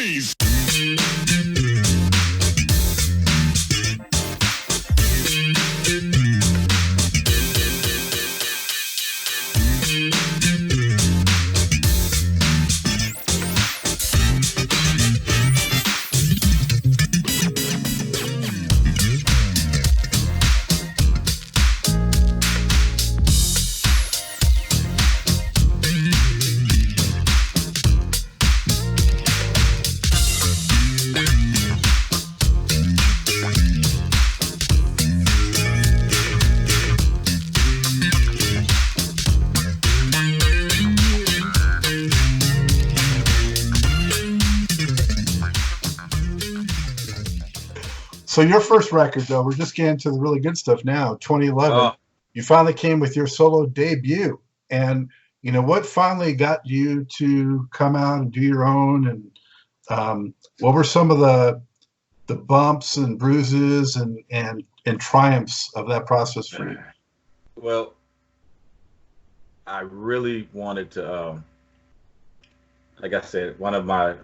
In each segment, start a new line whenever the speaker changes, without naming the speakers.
Freeze!
So your first record, though, we're just getting to the really good stuff now. 2011, you finally came with your solo debut, and you know what finally got you to come out and do your own, and what were some of the bumps and bruises and triumphs of that process for you?
Well, I really wanted to, like I said, one of my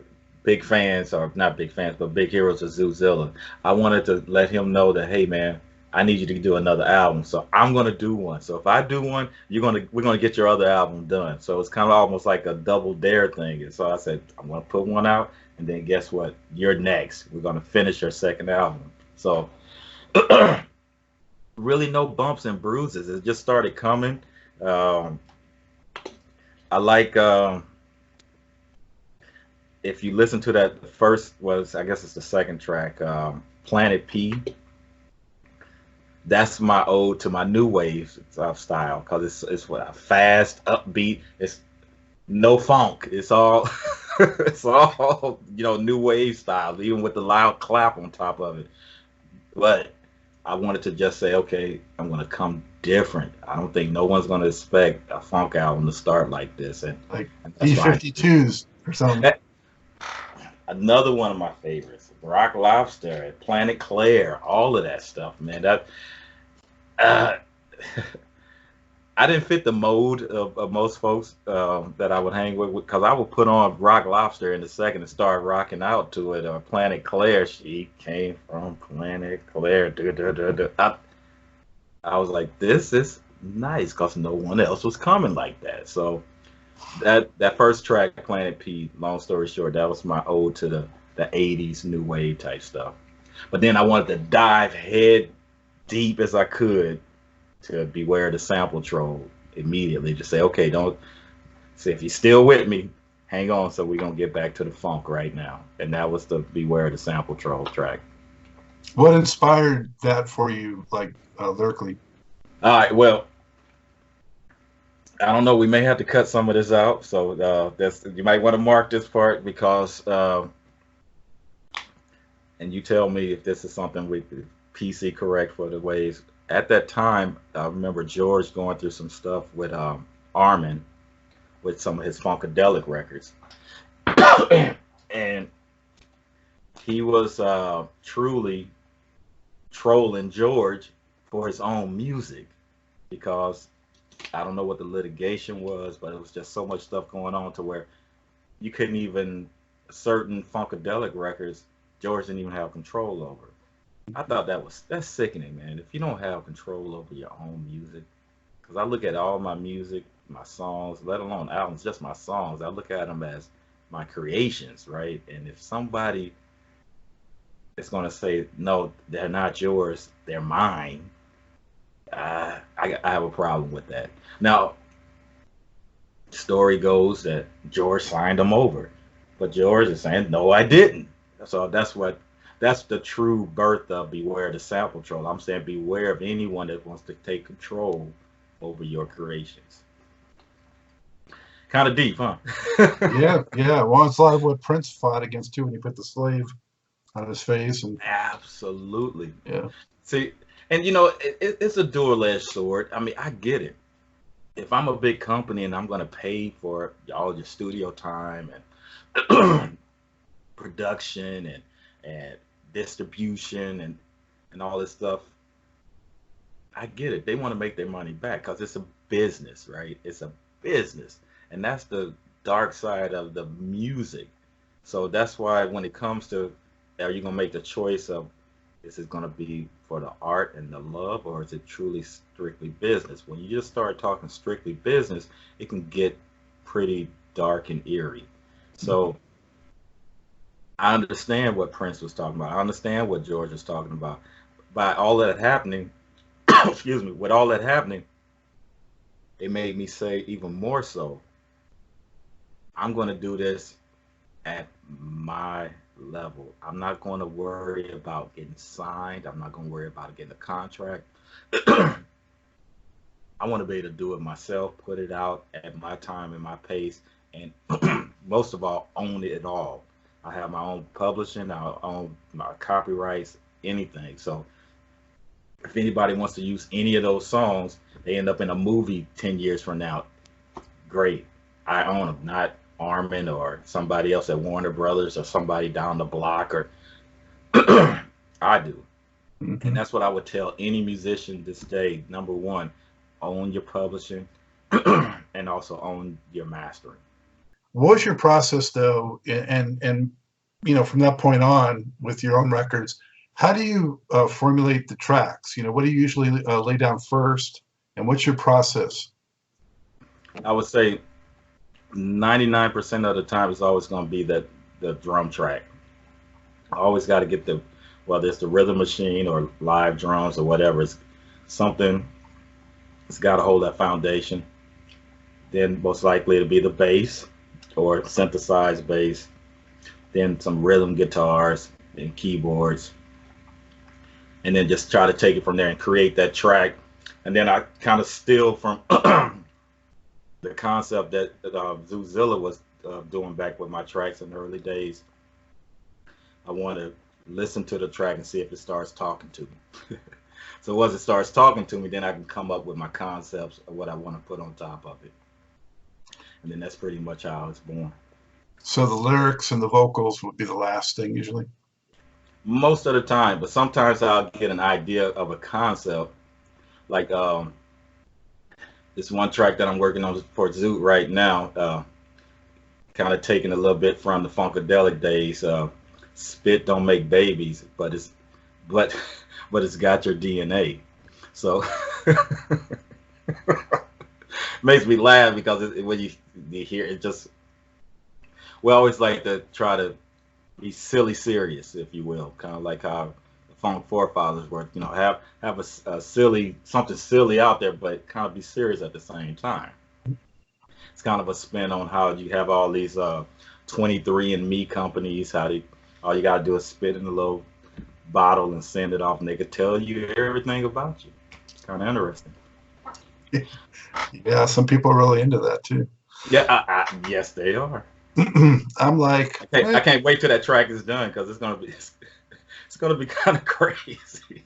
big fans, or not big fans, but big heroes of Zoozilla. I wanted to let him know that, hey man, I need you to do another album. So I'm gonna do one. So if I do one, we're gonna get your other album done. So it's kind of almost like a double dare thing. And so I said, I'm gonna put one out, and then guess what? You're next. We're gonna finish your second album. So really no bumps and bruises. It just started coming. I like if you listen to that, the first was, I guess it's the second track, Planet P. That's my ode to my new wave style, because it's what a fast, upbeat. It's no funk. It's all it's all new wave style, even with the loud clap on top of it. But I wanted to just say, okay, I'm gonna come different. I don't think no one's gonna expect a funk album to start like this, and
like B-52s or something.
Another one of my favorites, Rock Lobster, Planet Claire, all of that stuff, man. That I didn't fit the mold of most folks that I would hang with, because I would put on Rock Lobster in a second and start rocking out to it. Or Planet Claire, she came from Planet Claire. I was like, this is nice, because no one else was coming like that. So that first track, Planet P, long story short, that was my ode to the 80s new wave type stuff. But then I wanted to dive head deep as I could to Beware the Sample Troll immediately. Just say, okay, don't say, if you're still with me, hang on, so we're gonna get back to the funk right now. And that was the Beware the Sample Troll track.
What inspired that for you, like lyrically?
All right, well, I don't know. We may have to cut some of this out, so you might want to mark this part, because, and you tell me if this is something we PC correct for the ways. At that time, I remember George going through some stuff with Armin, with some of his funkadelic records, and he was truly trolling George for his own music, because I don't know what the litigation was, but it was just so much stuff going on to where you couldn't even, certain funkadelic records, George didn't even have control over. I thought that's sickening, man. If you don't have control over your own music, because I look at all my music, my songs, let alone albums, just my songs, I look at them as my creations, right? And if somebody is going to say, no, they're not yours, they're mine, I have a problem with that. Now, story goes that George signed them over, but George is saying, no, I didn't. So that's the true birth of Beware the Sample Troll. I'm saying beware of anyone that wants to take control over your creations. Kind of deep, huh?
yeah. Well, it's like what Prince fought against too when he put the slave on his face. And
absolutely.
Yeah.
See, and it's a dual-edged sword. I mean, I get it. If I'm a big company and I'm going to pay for all your studio time and production and distribution and all this stuff, I get it. They want to make their money back, because it's a business, right? It's a business. And that's the dark side of the music. So that's why when it comes to, are you gonna make the choice of, is it gonna be for the art and the love, or is it truly strictly business? When you just start talking strictly business, it can get pretty dark and eerie. So I understand what Prince was talking about. I understand what George was talking about. By all that happening, excuse me, with all that happening, it made me say even more so, I'm going to do this at my level. I'm not going to worry about getting signed. I'm not going to worry about getting a contract. I want to be able to do it myself, put it out at my time and my pace, and most of all, own it all. I have my own publishing, I own my copyrights, anything. So if anybody wants to use any of those songs, they end up in a movie 10 years from now, great. I own them, not Armin or somebody else at Warner Brothers or somebody down the block, or I do.
Mm-hmm.
And that's what I would tell any musician this day. Number one, own your publishing and also own your mastering.
What was your process though, and you know, from that point on with your own records, how do you formulate the tracks? You know, what do you usually lay down first, and what's your process?
I would say 99% of the time it's always going to be the drum track. I always got to get the, whether it's the rhythm machine or live drums or whatever, it's something, it's got to hold that foundation. Then most likely it'll be the bass or synthesized bass, then some rhythm guitars and keyboards, and then just try to take it from there and create that track. And then I kind of steal from the concept that Zoozilla was doing back with my tracks in the early days. I want to listen to the track and see if it starts talking to me. So once it starts talking to me, then I can come up with my concepts of what I want to put on top of it. And then that's pretty much how it's born.
So the lyrics and the vocals would be the last thing usually?
Most of the time, but sometimes I'll get an idea of a concept. Like this one track that I'm working on for Zoot right now, kind of taking a little bit from the funkadelic days. Spit don't make babies, but it's got your DNA. So makes me laugh because when you hear it, just, we always like to try to be silly serious, if you will, kind of like how the funk forefathers were. You know, have a silly, something silly out there, but kind of be serious at the same time. It's kind of a spin on how you have all these 23andMe companies, how they, all you gotta do is spit in a little bottle and send it off, and they could tell you everything about you. It's kind of interesting.
Yeah, some people are really into that too.
Yeah, yes, they are.
I'm like,
I can't wait till that track is done because it's gonna be kind of crazy.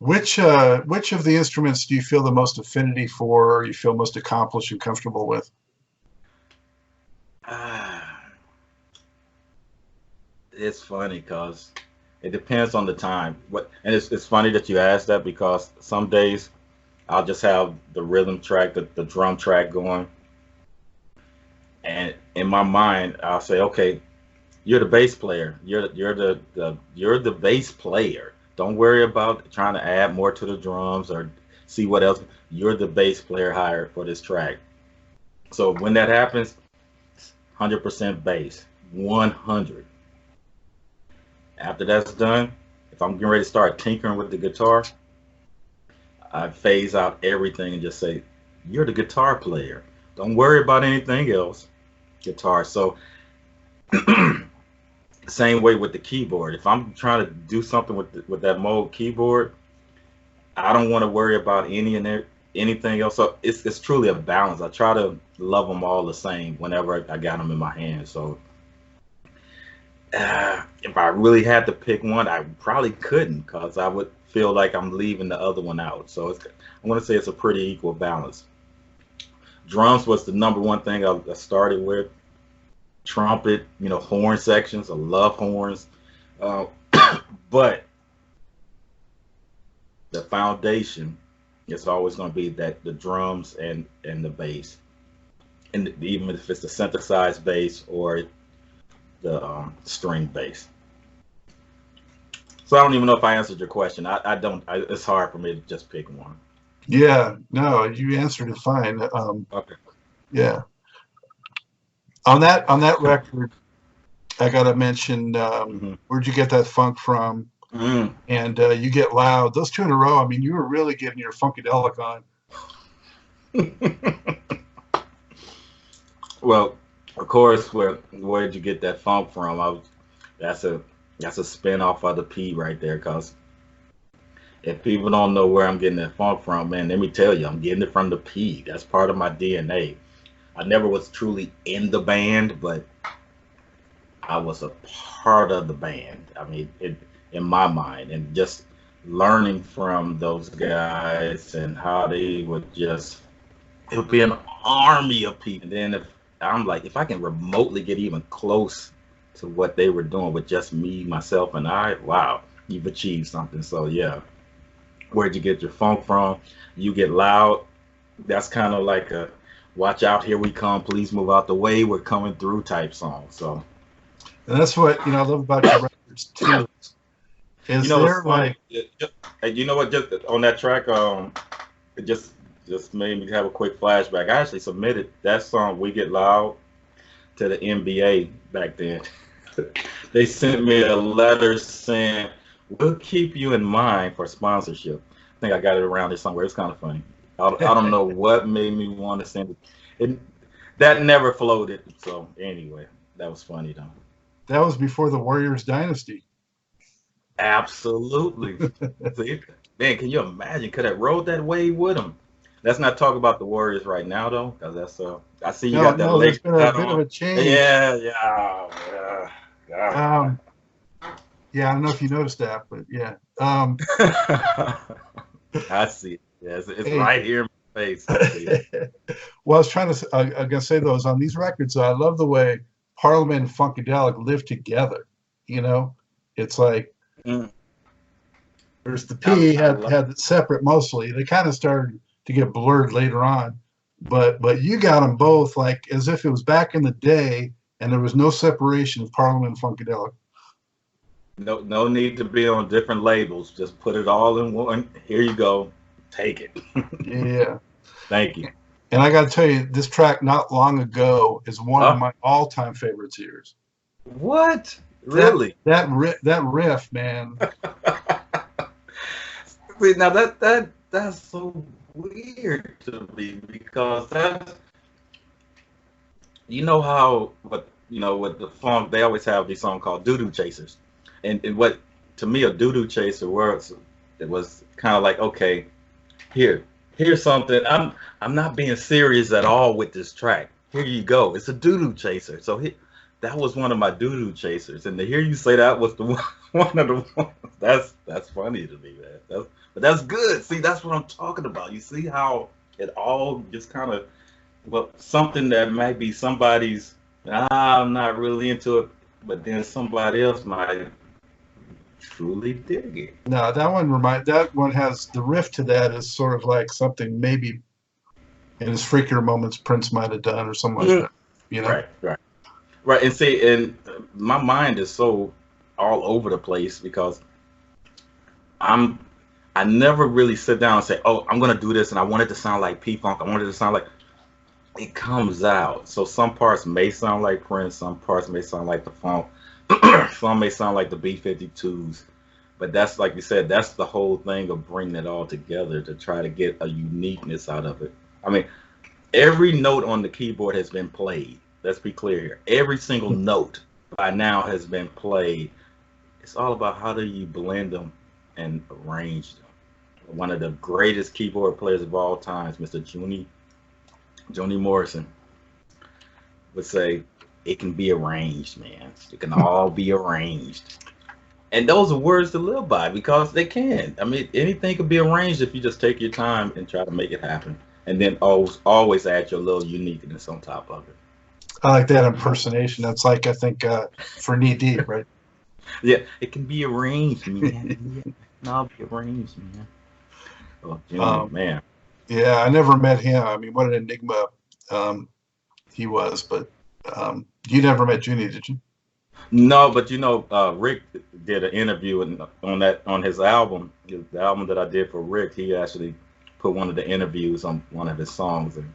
which of the instruments do you feel the most affinity for, or you feel most accomplished and comfortable with?
It's funny because it depends on the time. And it's funny that you asked that, because some days I'll just have the rhythm track, the drum track going, and in my mind I'll say, okay, you're the bass player. You're the bass player. Don't worry about trying to add more to the drums or see what else. You're the bass player hired for this track. So when that happens, 100% bass, 100. After that's done, if I'm getting ready to start tinkering with the guitar, I phase out everything and just say, you're the guitar player. Don't worry about anything else. Guitar. So same way with the keyboard. If I'm trying to do something with that Moog keyboard, I don't want to worry about anything else. So it's truly a balance. I try to love them all the same whenever I got them in my hand. So if I really had to pick one, I probably couldn't, because I would feel like I'm leaving the other one out. So I want to say it's a pretty equal balance. Drums was the number one thing I started with. Trumpet, you know, horn sections. I love horns. But the foundation is always going to be that the drums and the bass. and even if it's the synthesized bass or the string bass. So I don't even know if I answered your question. I don't. It's hard for me to just pick one.
Yeah, no, you answered it fine.
Okay.
Yeah. On that record, I gotta mention, where'd you get that funk from? And You Get Loud. Those two in a row. I mean, you were really getting your funkadelic on.
Well, of course, where'd you get that funk from? That's a spin off of the P right there. Cause if people don't know where I'm getting that funk from, man, let me tell you, I'm getting it from the P. That's part of my DNA. I never was truly in the band, but I was a part of the band. I mean, in my mind, and just learning from those guys and how they would it would be an army of people. And then if I can remotely get even close to what they were doing with just me, myself, and I, wow, you've achieved something. So yeah, where'd you get your funk from? You Get Loud. That's kind of like a watch out, here we come, please move out the way, we're coming through type song. So,
and that's what I love about your records too. Is there like,
you know what? Just on that track, it just made me have a quick flashback. I actually submitted that song, We Get Loud, to the NBA back then. They sent me a letter saying, we'll keep you in mind for sponsorship. I think I got it around there somewhere. It's kind of funny. I don't know what made me want to send it. That never floated. So anyway, that was funny though.
That was before the Warriors dynasty.
Absolutely. See, man, can you imagine? Could have rode that wave with him. Let's not talk about the Warriors right now though, because that's I see you got that.
There's been a bit of a change.
Yeah.
Yeah, I don't know if you noticed that, but yeah.
I see it. Yeah, it's right here in my face.
Well, I was trying to. I'm gonna say those on these records. I love the way Parliament and Funkadelic live together. It's like there's the P had it separate mostly. They kind of started to get blurred later on, but you got them both like as if it was back in the day, and there was no separation of Parliament and Funkadelic.
No need to be on different labels. Just put it all in one. Here you go. Take it.
Yeah.
Thank you.
And I got to tell you, this track Not Long Ago is one of my all-time favorites of yours.
What? Really?
That riff, man.
See, now that's so weird to me because how with the funk they always have these songs called doo-doo chasers. And what to me a doo-doo chaser was, it was kind of like, okay, here's something. I'm not being serious at all with this track. Here you go. It's a doo-doo chaser. So that was one of my doo-doo chasers. And to hear you say that was one of the ones, that's funny to me, man. But that's good. See, that's what I'm talking about. You see how it all just kind of, something that might be somebody's, I'm not really into it, but then somebody else might truly dig it.
No, that one has the riff to that is sort of like something maybe in his freakier moments Prince might have done or something like that. Right.
And see, and my mind is so all over the place because I never really sit down and say, oh, I'm gonna do this and I want it to sound like P-Funk. I want it to sound like it comes out. So some parts may sound like Prince, some parts may sound like the funk, some may sound like the B-52s. But that's, like you said, that's the whole thing of bringing it all together to try to get a uniqueness out of it. I mean, every note on the keyboard has been played. Let's be clear here. Every single note by now has been played. It's all about how do you blend them and arrange them. One of the greatest keyboard players of all times, Mr. Joni Morrison, would say, it can be arranged, man. It can all be arranged. And those are words to live by because they can. I mean, anything can be arranged if you just take your time and try to make it happen. And then always add your little uniqueness on top of it.
I like that impersonation. That's like, I think, for Knee Deep, right?
Yeah, it can be arranged, man. It can all be arranged, man. Oh, man.
Yeah, I never met him. I mean, what an enigma. he was. But you never met Junie, did you?
No, but Rick did an interview on his album, the album that I did for Rick. He actually put one of the interviews on one of his songs, and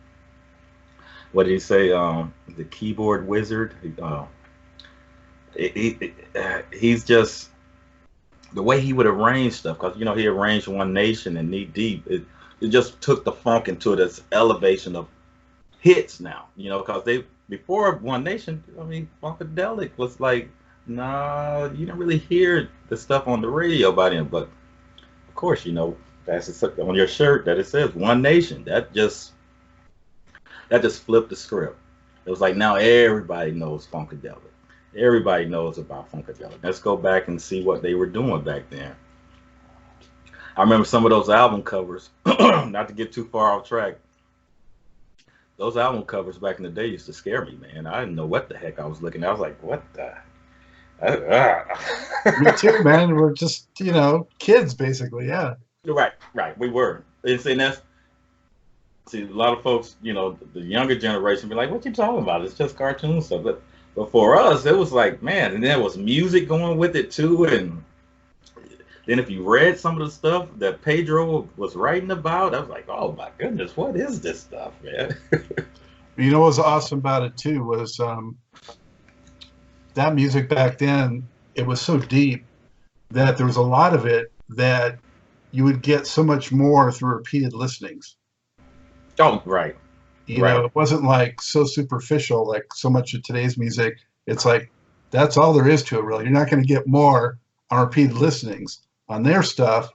what did he say? The keyboard wizard. He's just the way he would arrange stuff, because he arranged One Nation and Knee Deep. It just took the funk into this elevation of hits now. Because before One Nation, funkadelic was like, nah, you didn't really hear the stuff on the radio by then. But of course, that's on your shirt that it says One Nation. That just flipped the script. It was like, now everybody knows funkadelic. Everybody knows about funkadelic. Let's go back and see what they were doing back then. I remember some of those album covers, not to get too far off track. Those album covers back in the day used to scare me, man. I didn't know what the heck I was looking at. I was like, what the?
Me too, man. We're just, kids, basically, yeah.
Right. We were. See, a lot of folks, the younger generation be like, what you talking about? It's just cartoon stuff. But for us, it was like, man, and there was music going with it too. And then if you read some of the stuff that Pedro was writing about, I was like, oh my goodness, what is this stuff, man?
What was awesome about it too was that music back then, it was so deep that there was a lot of it that you would get so much more through repeated listenings.
Oh, right.
It wasn't like so superficial like so much of today's music. It's like, that's all there is to it, really. You're not going to get more on repeated listenings. On their stuff,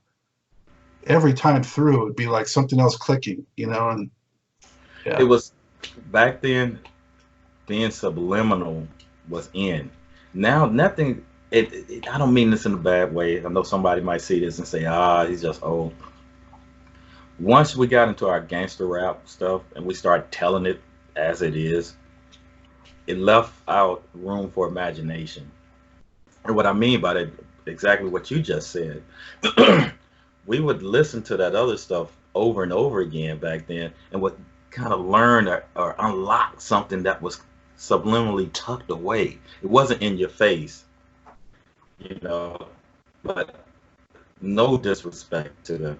every time through, it would be like something else clicking, and yeah.
It was back then, being subliminal was in. Now, nothing, I don't mean this in a bad way. I know somebody might see this and say, he's just old. Once we got into our gangster rap stuff and we started telling it as it is, it left out room for imagination. And what I mean by that, exactly what you just said. We would listen to that other stuff over and over again back then and would kind of learn or unlock something that was subliminally tucked away. It wasn't in your face, but no disrespect to the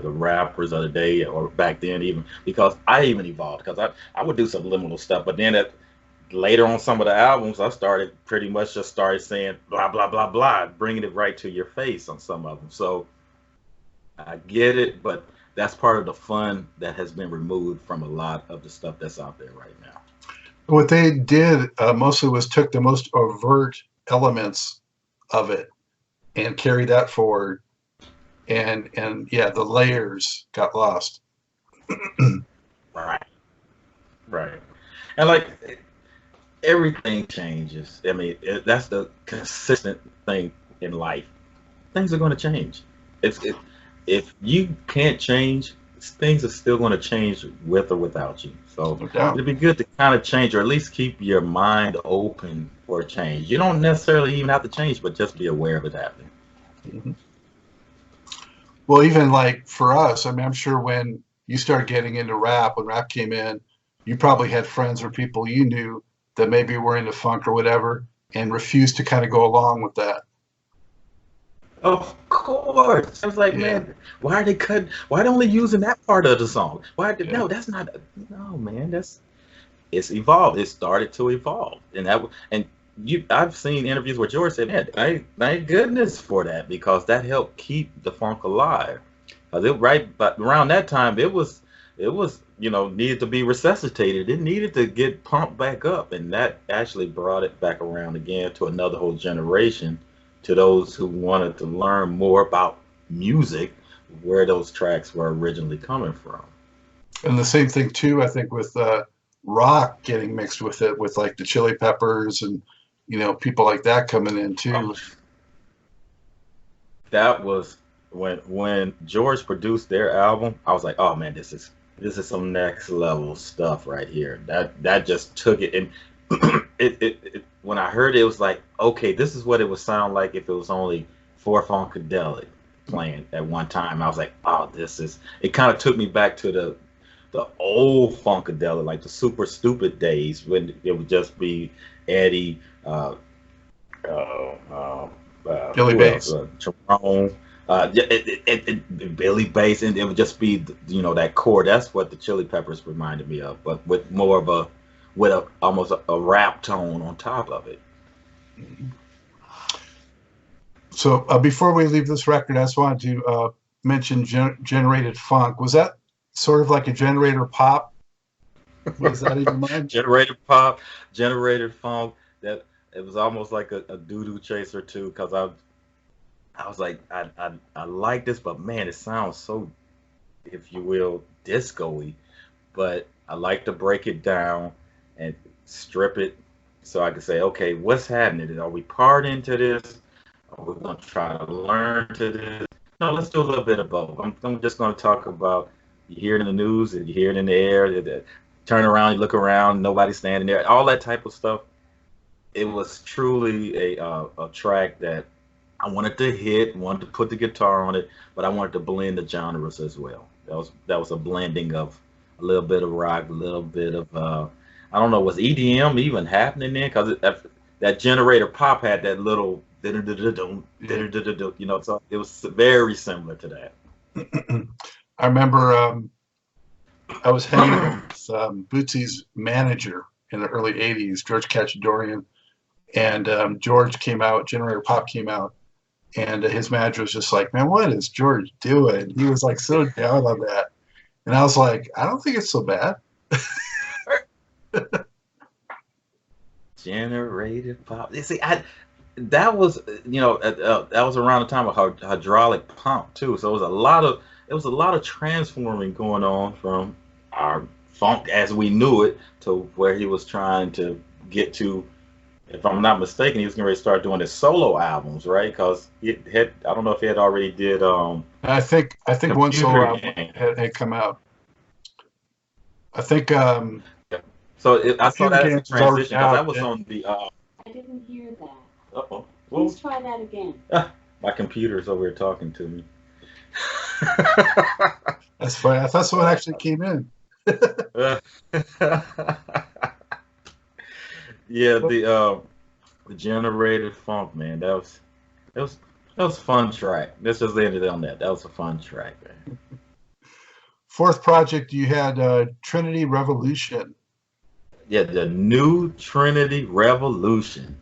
rappers of the day or back then, even because I even evolved, because I would do subliminal stuff, but then later on some of the albums, I pretty much just started saying blah, blah, blah, blah, bringing it right to your face on some of them. So I get it, but that's part of the fun that has been removed from a lot of the stuff that's out there right now.
What they did mostly was took the most overt elements of it and carried that forward. And yeah, the layers got lost.
Right. And like, everything changes. I mean, that's the consistent thing in life. Things are going to change. If you can't change, things are still going to change with or without you. So it'd be good to kind of change, or at least keep your mind open for change. You don't necessarily even have to change, but just be aware of it happening.
Mm-hmm. Well, even like for us, I mean, I'm sure when you started getting into rap, when rap came in, you probably had friends or people you knew that maybe were into funk or whatever and refused to kind of go along with that.
Of course. I was like, man, why are they only using that part of the song? No, that's not, no, man, it's evolved. It started to evolve. I've seen interviews where George said, man, thank goodness for that, because that helped keep the funk alive. But around that time, it was needed to be resuscitated. It needed to get pumped back up, and that actually brought it back around again to another whole generation, to those who wanted to learn more about music, where those tracks were originally coming from.
And the same thing too, I think, with rock getting mixed with it, with like the Chili Peppers and people like that coming in too.
That was when George produced their album. I was like, oh man, this is some next level stuff right here. That just took it, and it when I heard it, it was like, okay, this is what it would sound like if it was only for funkadelic playing at one time. I was like, oh, it kind of took me back to the the old funkadelic, like the super stupid days when it would just be Eddie, uh, uh,
Billy
who else?
Bates.
Jerome, Billy Bass, and it would just be, you know, that chord. That's what the Chili Peppers reminded me of, but with more of a, with a almost a rap tone on top of it.
So before we leave this record, I just wanted to mention generated funk. Was that sort of like a generator pop? Was that in your mind?
Generated pop, generated funk. That it was almost like a doo-doo chaser too, because I was like, I like this, but man, it sounds so, if you will, disco-y. But I like to break it down and strip it so I can say, okay, what's happening? Are we partying to this? Are we going to try to learn to this? No, let's do a little bit of both. I'm just going to talk about, you hear it in the news, and you hear it in the air, turn around, you look around, nobody's standing there, all that type of stuff. It was truly a track that I wanted to hit, wanted to put the guitar on it, but I wanted to blend the genres as well. That was a blending of a little bit of rock, a little bit of I don't know, was EDM even happening then? Because that generator pop had that little, you know, so it was very similar to that.
I remember I was hanging with Bootsy's manager in the early '80s, George Cacciadorian, and George came out, Generator Pop came out, and his manager was just like, man, what is George doing? He was like so down on that. And I was like, I don't think it's so bad.
Generated pop. You see, that was, you know, that was around the time of hydraulic pump too. So it was a lot of transforming going on from our funk as we knew it to where he was trying to get to. If I'm not mistaken, he was going to start doing his solo albums, right? Because he had, I don't know if he had already did.
I think one solo album had come out. I think.
So I saw that as a transition because that was
yeah.
on the.
I didn't hear that.
Uh-oh.
Please try that again.
My computer's over here talking to me.
That's funny. I thought someone actually came in.
Yeah, the generated funk, man. That was a fun track. Let's just end it on that. That was a fun track, man.
Fourth project, you had Trinity Revolution.
Yeah, the new Trinity Revolution.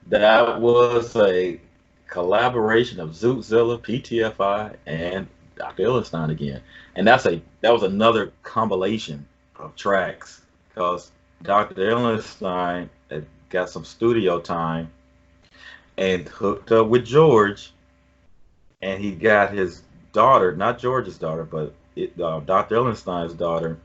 That was a collaboration of Zootzilla, PTFI, and Dr. Illenstein again. And that was another compilation of tracks because Dr. Illenstein had got some studio time and hooked up with George, and he got his daughter, not George's daughter, but Dr. Illenstein's daughter,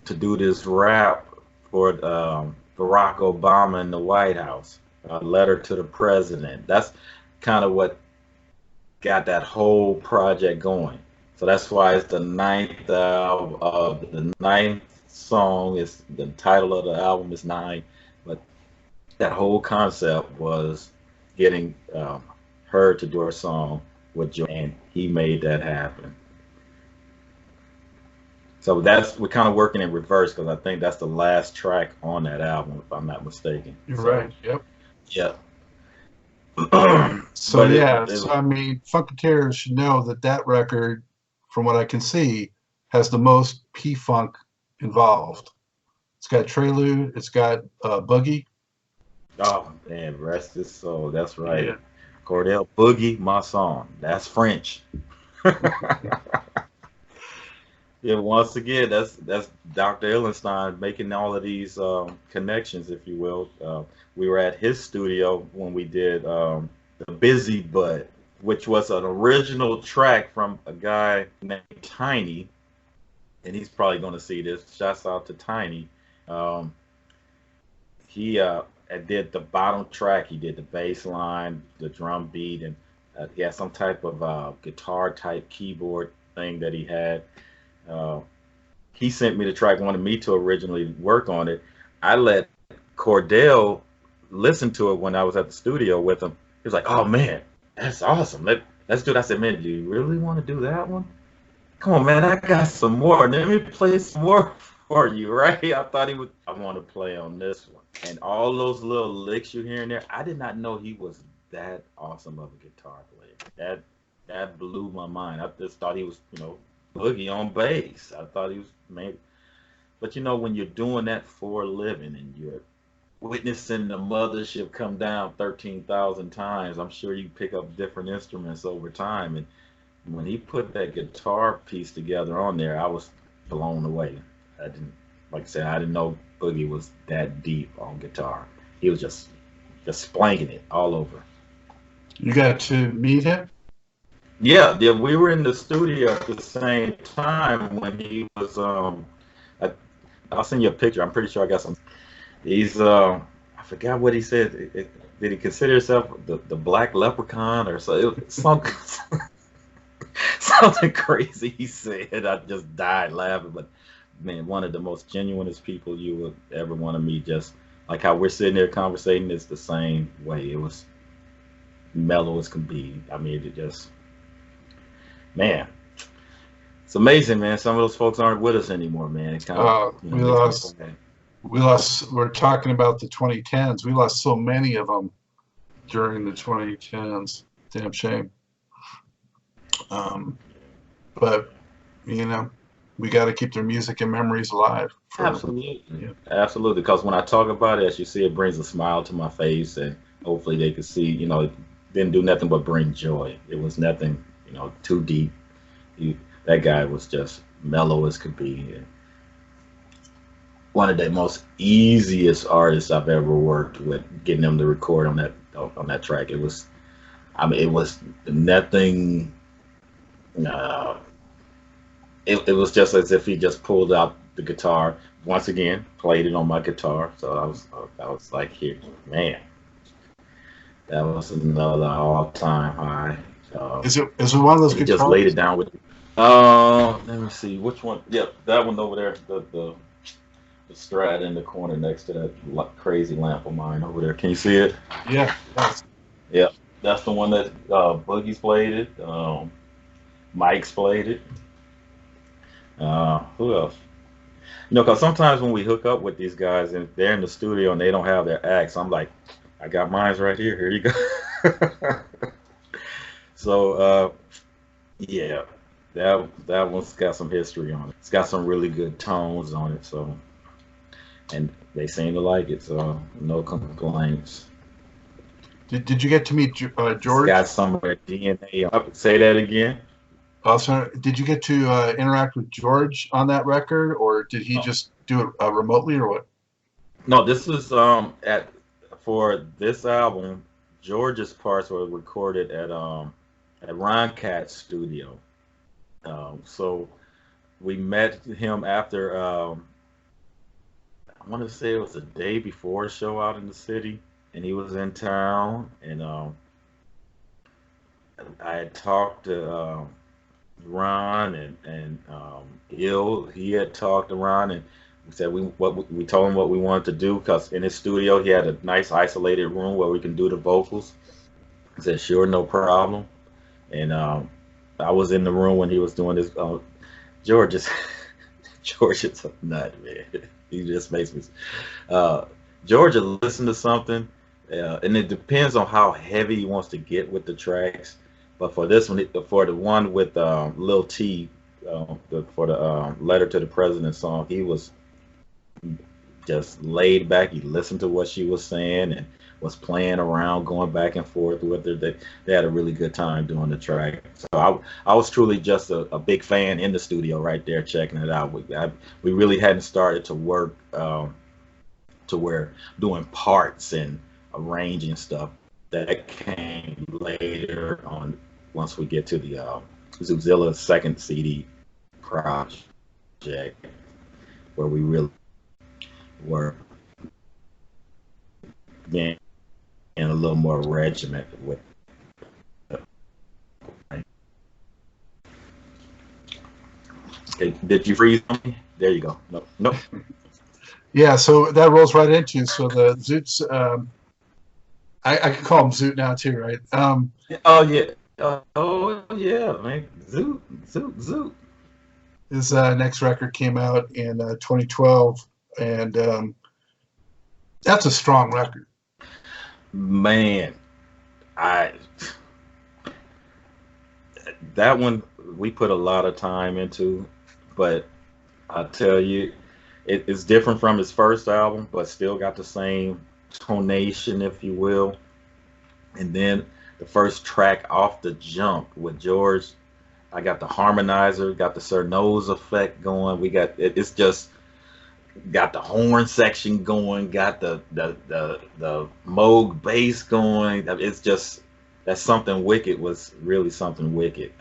to do this rap for Barack Obama in the White House, a letter to the president. That's kind of what got that whole project going. So that's why it's the ninth song. Is the title of the album is 9, but that whole concept was getting her to do her song with Joe, and he made that happen. So we're kind of working in reverse because I think that's the last track on that album, if I'm not mistaken.
You're right. Yep.
Yeah.
So I mean, funkateers should know that record, from what I can see, has the most P-Funk involved. It's got Prelude, it's got Boogie.
Oh man, rest his soul. That's right.
Yeah.
Cordell Boogie Mosson. That's French. Yeah, once again, that's Dr. Illenstein making all of these connections, if you will. We were at his studio when we did the Busy Butt, which was an original track from a guy named Tiny, and he's probably going to see this. Shouts out to Tiny. He did the bottom track. He did the bass line, the drum beat, and he had some type of guitar type keyboard thing that he had. He sent me the track, wanted me to originally work on it. I let Cordell listen to it when I was at the studio with him. He was like, "Oh man, that's awesome. Let's do it." I said, "Man, do you really want to do that one?" come on, man, I got some more. Let me play some more for you, right? I thought he would. I want to play on this one. And all those little licks you hear in there, I did not know he was that awesome of a guitar player. That blew my mind. I just thought he was, boogie on bass. I thought he was maybe. But when you're doing that for a living and you're witnessing the mothership come down 13,000 times, I'm sure you pick up different instruments over time. And when he put that guitar piece together on there, I was blown away. I didn't, like I said, I didn't know Boogie was that deep on guitar. He was just splanking it all over. You
got to meet him?
Yeah, we were in the studio at the same time when he was. I'll send you a picture. I'm pretty sure I got some. He's I forgot what he said. Did he consider himself the black leprechaun or so? Something crazy he said. I just died laughing. But man, one of the most genuinest people you would ever want to meet. Just like how we're sitting there conversating, it's the same way. It was mellow as can be. I mean, it just, man, it's amazing, man. Some of those folks aren't with us anymore, man. It's kind of,
we lost. We're talking about the 2010s. We lost so many of them during the 2010s. Damn shame. But we got to keep their music and memories alive.
Absolutely, absolutely. Because when I talk about it, as you see, it brings a smile to my face, and hopefully they could see. It didn't do nothing but bring joy. It was nothing, too deep. That guy was just mellow as could be. And one of the most easiest artists I've ever worked with, getting them to record on that track. It was nothing. It was just as if he just pulled out the guitar once again, played it on my guitar. So I was like, here, man, that was another all-time high.
Is it one of those
he
guitars?
Just laid it down with. Let me see which one. Yep, that one over there. The Strat in the corner next to that crazy lamp of mine over there. Can you see it?
Yeah.
Yeah, that's the one that Boogie's played it. Mike's played it. Who else? Because sometimes when we hook up with these guys and they're in the studio and they don't have their acts, I'm like, I got mine right here. Here you go. So, yeah, that one's got some history on it. It's got some really good tones on it. So, and they seem to like it. So, no complaints.
Did you get to meet George?
It's got some of their DNA. Say that again.
Also, did you get to interact with George on that record, or did he just do it remotely, or what?
No, this is for this album. George's parts were recorded at Ron Cat's studio. So we met him after I want to say it was the day before a show out in the city, and he was in town, and I had talked to Ron and he had talked to Ron, and we said we told him what we wanted to do, because in his studio he had a nice isolated room where we can do the vocals. He said sure, no problem. And I was in the room when he was doing this. George is a nut, man. He just makes me George will listen to something, and it depends on how heavy he wants to get with the tracks. But for this one, for the one with Lil T, for the Letter to the President song, he was just laid back. He listened to what she was saying and was playing around, going back and forth with her. They had a really good time doing the track. So I was truly just a big fan in the studio right there, checking it out. We really hadn't started to work to where doing parts and arranging stuff. That came later on, once we get to the Zoozilla second CD project, where we really were being in a little more regimented with. Okay, did you freeze me? There you go. Nope.
Yeah, so that rolls right into the Zoots. I can call him Zoot now too, right?
Oh yeah, man. Zoot.
His next record came out in 2012, and that's a strong record.
Man, that one we put a lot of time into, but I tell you, it's different from his first album, but still got the same tonation, if you will. And then the first track off the jump with George, I got the harmonizer, got the Sir Nose effect going. We got it's just got the horn section going, got the Moog bass going. It's just that's something wicked was really something wicked.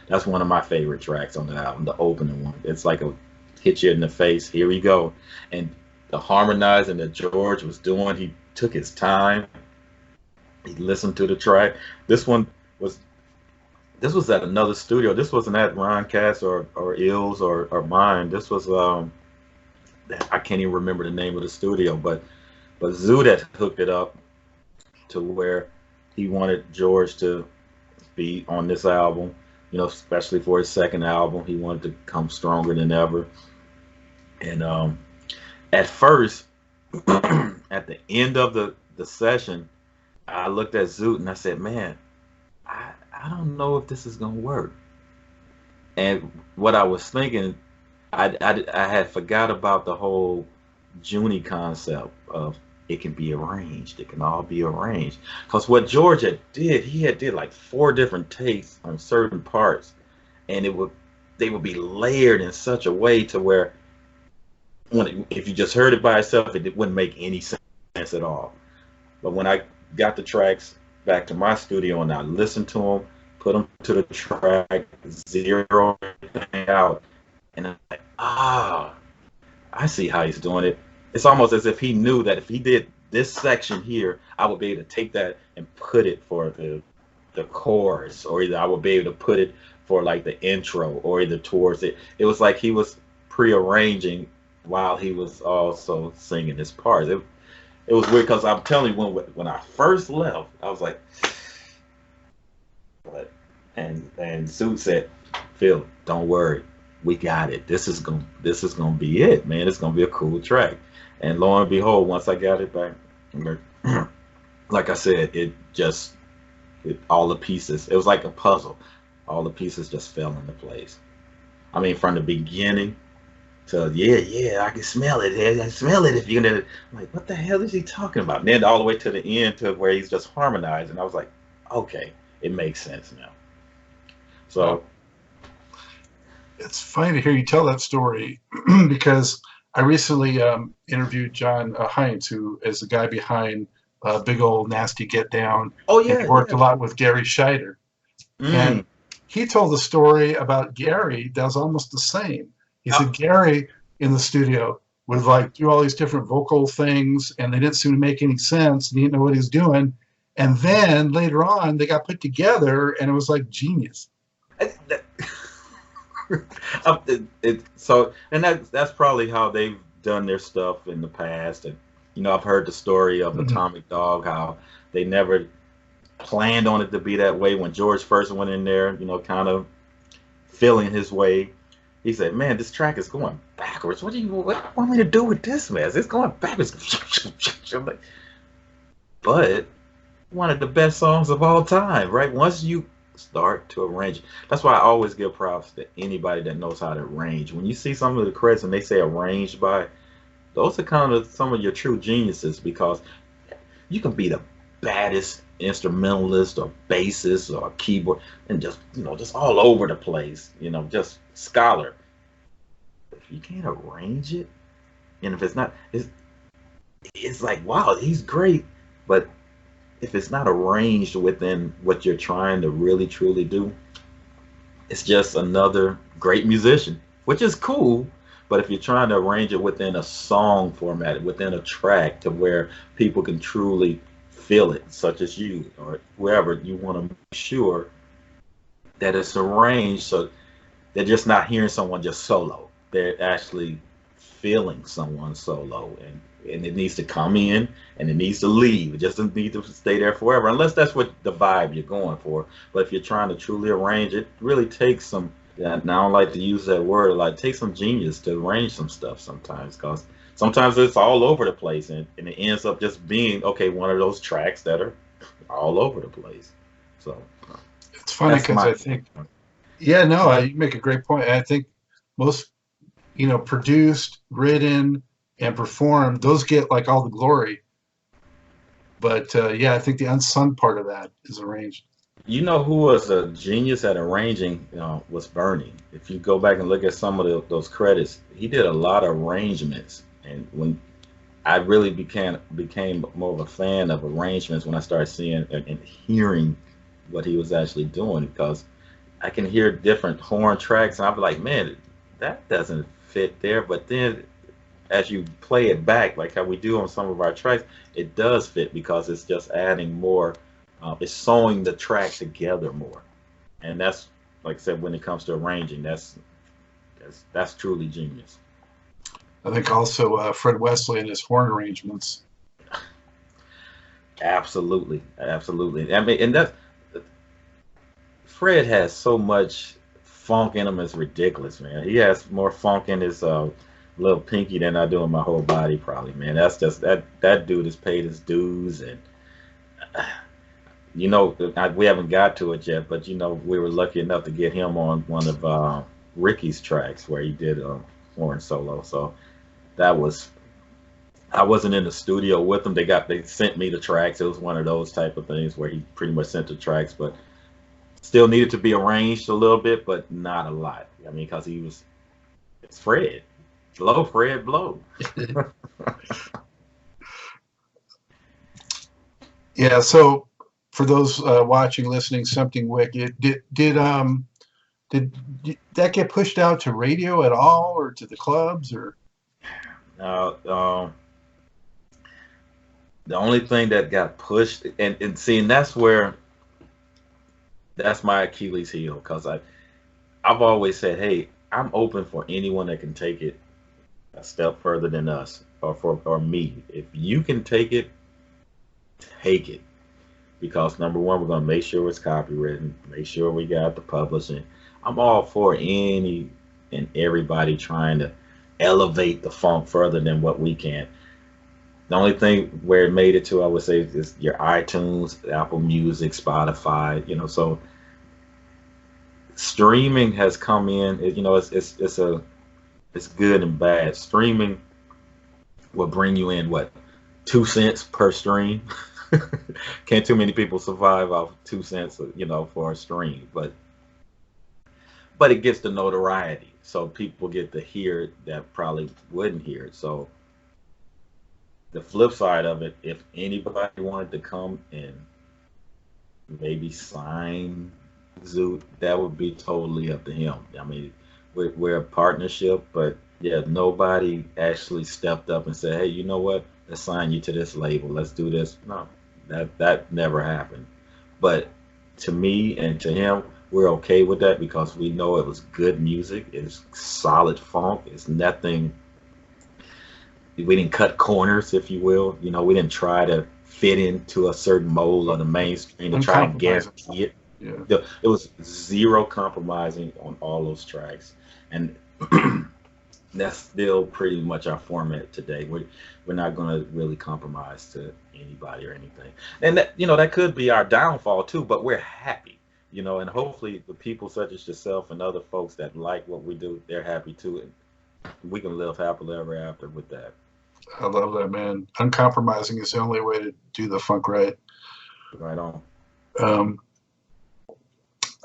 That's one of my favorite tracks on the album, the opening one. It's like a hit you in the face. Here we go, and the harmonizing that George was doing, he took his time. He listened to the track. This was at another studio. This wasn't at Ron Cass or Ills or mine. This was I can't even remember the name of the studio, but Zoot had hooked it up to where he wanted George to be on this album, you know, especially for his second album. He wanted to come stronger than ever. And at first, at the end of the session, I looked at Zoot and I said, man, I don't know if this is gonna work. And what I was thinking, I had forgot about the whole Junie concept of it can be arranged. It can all be arranged. Because what George did, he had did like 4 different takes on certain parts, and they would be layered in such a way to where if you just heard it by itself, it wouldn't make any sense at all. But when I got the tracks back to my studio and I listened to them, put them to the track, zero everything out, and I'm like, I see how he's doing it. It's almost as if he knew that if he did this section here, I would be able to take that and put it for the chorus, or either I would be able to put it for like the intro, or either towards it. It was like he was prearranging while he was also singing his parts. It was weird because I'm telling you, when I first left, I was like, what? And Zoot said, Phil, don't worry, we got it. This is gonna be it, man. It's gonna be a cool track. And lo and behold, once I got it back, like I said, all the pieces. It was like a puzzle. All the pieces just fell into place. I mean, from the beginning to yeah, I can smell it. I can smell it. If you're gonna, I'm like, what the hell is he talking about? And then all the way to the end to where he's just harmonizing. I was like, okay, it makes sense now. So
it's funny to hear you tell that story because I recently interviewed John Hines, who is the guy behind Big Old Nasty Get Down.
Oh yeah,
and he worked a lot with Gary Scheider, and he told the story about Gary that was almost the same. He said Gary in the studio would like do all these different vocal things, and they didn't seem to make any sense, and he didn't know what he was doing. And then later on, they got put together, and it was like genius.
So, and that's probably how they've done their stuff in the past. And you know, I've heard the story of Atomic Dog, how they never planned on it to be that way. When George first went in there, you know, kind of feeling his way, he said, man, this track is going backwards. What do you want me to do with this mess? It's going backwards. But one of the best songs of all time, right? Once you start to arrange, that's why I always give props to anybody that knows how to arrange. When you see some of the credits and they say arranged by, those are kind of some of your true geniuses, because you can be the baddest instrumentalist or bassist or keyboard and just, you know, just all over the place, you know, just scholar. If you can't arrange it, and if it's not, it's like, wow, he's great, but if it's not arranged within what you're trying to really truly do, it's just another great musician, which is cool. But if you're trying to arrange it within a song format, within a track, to where people can truly feel it, such as you or whoever, you want to make sure that it's arranged so they're just not hearing someone just solo. They're actually feeling someone solo, and it needs to come in and it needs to leave. It just doesn't need to stay there forever, unless that's what the vibe you're going for. But if you're trying to truly arrange, it really takes some Yeah, and I don't like to use that word. Like, take some genius to arrange some stuff sometimes, because sometimes it's all over the place, and it ends up just being okay, one of those tracks that are all over the place. So
It's funny
that's
because
my
I think, yeah, no, you make a great point. I think most, produced, written, and performed, those get like all the glory. But yeah, I think the unsung part of that is arranged.
You know who was a genius at arranging, was Bernie. If you go back and look at some of those credits, he did a lot of arrangements. And when I really became more of a fan of arrangements when I started seeing and hearing what he was actually doing, because I can hear different horn tracks and I'll be like, man, that doesn't fit there. But then as you play it back, like how we do on some of our tracks, it does fit because it's just adding more. It's sewing the track together more, and that's, like I said, when it comes to arranging, that's truly genius.
I think also Fred Wesley and his horn arrangements.
Absolutely, absolutely. I mean, and that's Fred has so much funk in him. It's ridiculous, man. He has more funk in his little pinky than I do in my whole body, probably, man. That's just that dude has paid his dues, and we haven't got to it yet, but we were lucky enough to get him on one of Ricky's tracks where he did a horn solo. So that was, I wasn't in the studio with them. They sent me the tracks. It was one of those type of things where he pretty much sent the tracks, but still needed to be arranged a little bit, but not a lot. I mean, because it's Fred. Blow, Fred, blow.
Yeah. So for those watching, listening, something wicked. Did that get pushed out to radio at all, or to the clubs, or?
The only thing that got pushed, and seeing that's my Achilles heel, because I've always said, hey, I'm open for anyone that can take it a step further than us, or me. If you can take it, take it. Because number one, we're going to make sure it's copywritten, make sure we got the publishing. I'm all for any and everybody trying to elevate the funk further than what we can. The only thing where it made it to, I would say, is your iTunes, Apple Music, Spotify. So streaming has come in. It's good and bad. Streaming will bring you in 2 cents per stream. Can't too many people survive off 2 cents, for a stream, but it gets the notoriety, so people get to hear it that probably wouldn't hear it. So the flip side of it, if anybody wanted to come and maybe sign Zoot, that would be totally up to him. I mean, we're a partnership, but yeah, nobody actually stepped up and said, hey, you know what? Let's sign you to this label. Let's do this. No, that never happened. But to me and to him, we're okay with that because we know it was good music. It's solid funk. It's nothing. We didn't cut corners, if you will. We didn't try to fit into a certain mold of the mainstream to try and guarantee it. Yeah. It was zero compromising on all those tracks, and that's still pretty much our format today. We're not going to really compromise to anybody or anything, and that could be our downfall too. But we're happy, and hopefully the people such as yourself and other folks that like what we do, they're happy too, and we can live happily ever after with that.
I love that, man. Uncompromising is the only way to do the funk right.
Right on.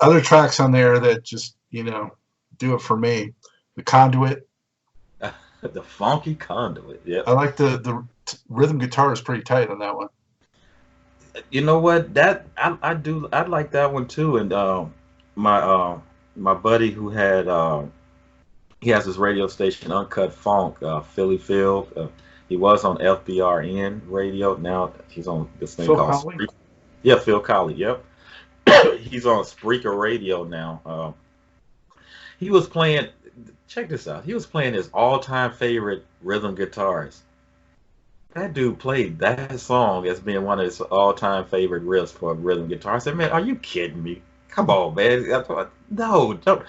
Other tracks on there that just do it for me. The Conduit.
The funky Conduit. Yeah.
I like the rhythm guitar is pretty tight on that one.
You know what? That I do. I like that one too. And my buddy who had he has his radio station, Uncut Funk, Philly Phil. He was on FBRN radio. Now he's on this thing called Spreaker. Yeah, Phil Colley. Yep. He's on Spreaker radio now. He was playing. Check this out. He was playing his all-time favorite rhythm guitars. That dude played that song as being one of his all-time favorite riffs for a rhythm guitar. I said, man, are you kidding me? Come on, man. I thought, no, don't.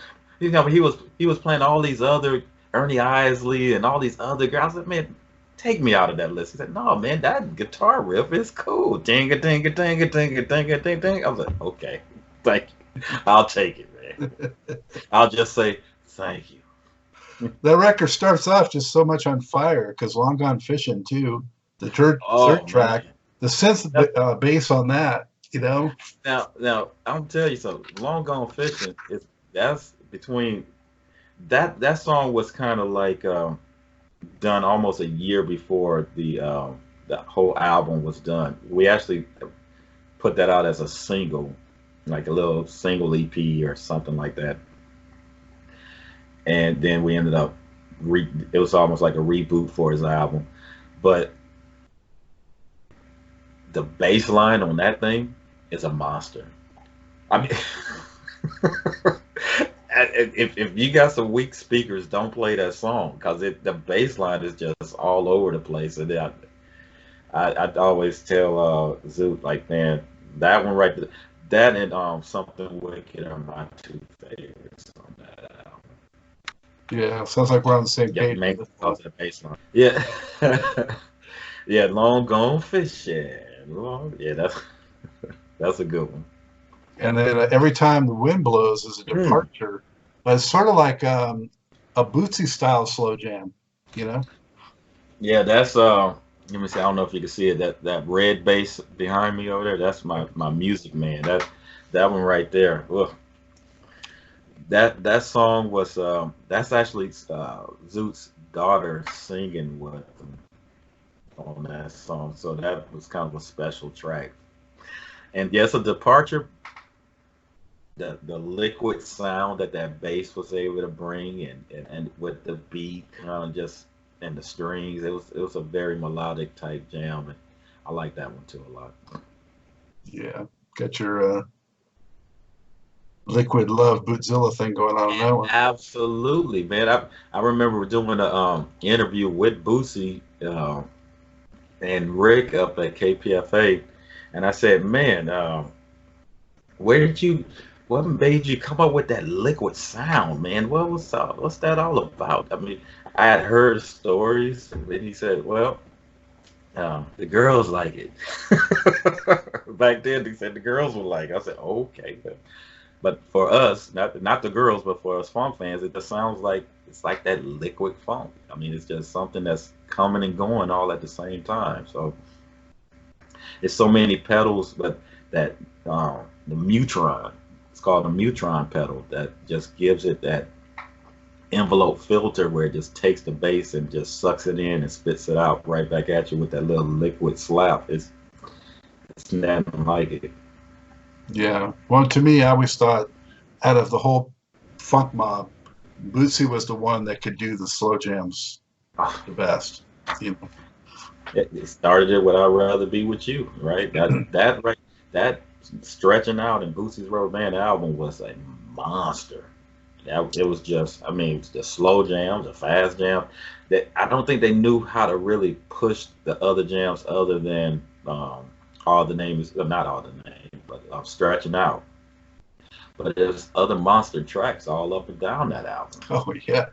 You know, he was playing all these other Ernie Isley and all these other guys. I said, man, take me out of that list. He said, no, man, that guitar riff is cool. Ding a ding a ding a ding a ding a ding ding. I was like, okay, thank you. I'll take it, man. I'll just say thank you.
That record starts off just so much on fire because Long Gone Fishing too. The third track,
man.
the synth bass on that, you know.
Now I'm tell you something. Long Gone Fishing is that's between that song was kind of like done almost a year before the whole album was done. We actually put that out as a single, like a little single EP or something like that. And then we ended up it was almost like a reboot for his album, but the bass line on that thing is a monster. I mean, if you got some weak speakers, don't play that song because the bass line is just all over the place. And I'd always tell Zoot, like, man, that one right there, that and Something Wicked are my two favorites on that album.
Yeah, sounds like we're on the same page.
Yeah, because of the bass line. Yeah. Yeah, Long Gone Fishing. Yeah, that's a good one.
And then Every Time the Wind Blows is a departure, but it's sort of like a Bootsy style slow jam, you know?
Yeah, that's let me see. I don't know if you can see it. That red bass behind me over there. That's my music man. That one right there. Ugh. That song was that's actually Zoot's daughter singing with him on that song. So that was kind of a special track. And yes, a departure. The liquid sound that bass was able to bring, and with the beat kind of just and the strings, it was a very melodic type jam, and I like that one too a lot.
Yeah, got your Liquid Love Bootzilla thing going on that one.
Absolutely, man. I remember doing a interview with Bootsy and Rick up at KPFA, and I said, man, what made you come up with that liquid sound, man? What's that all about? I mean, I had heard stories, and he said, well, the girls like it. Back then, he said the girls would like it. I said, okay. But for us, not the girls, but for us funk fans, it just sounds like it's like that liquid funk. I mean, it's just something that's coming and going all at the same time. So it's so many pedals, but that the Mutron, it's called a Mutron pedal, that just gives it that envelope filter where it just takes the bass and just sucks it in and spits it out right back at you with that little liquid slap. It's nothing like it.
Yeah. Well, to me, I always thought out of the whole funk mob, Bootsy was the one that could do the slow jams the best. You know.
It started it with "I'd Rather Be With You," right? That stretching out in Bootsy's Rubber Band album was a monster. It was just, I mean, the slow jams, the fast jams. That I don't think they knew how to really push the other jams other than All the Names, not All the Names, but Stretching Out. But there's other monster tracks all up and down that album.
Oh yeah,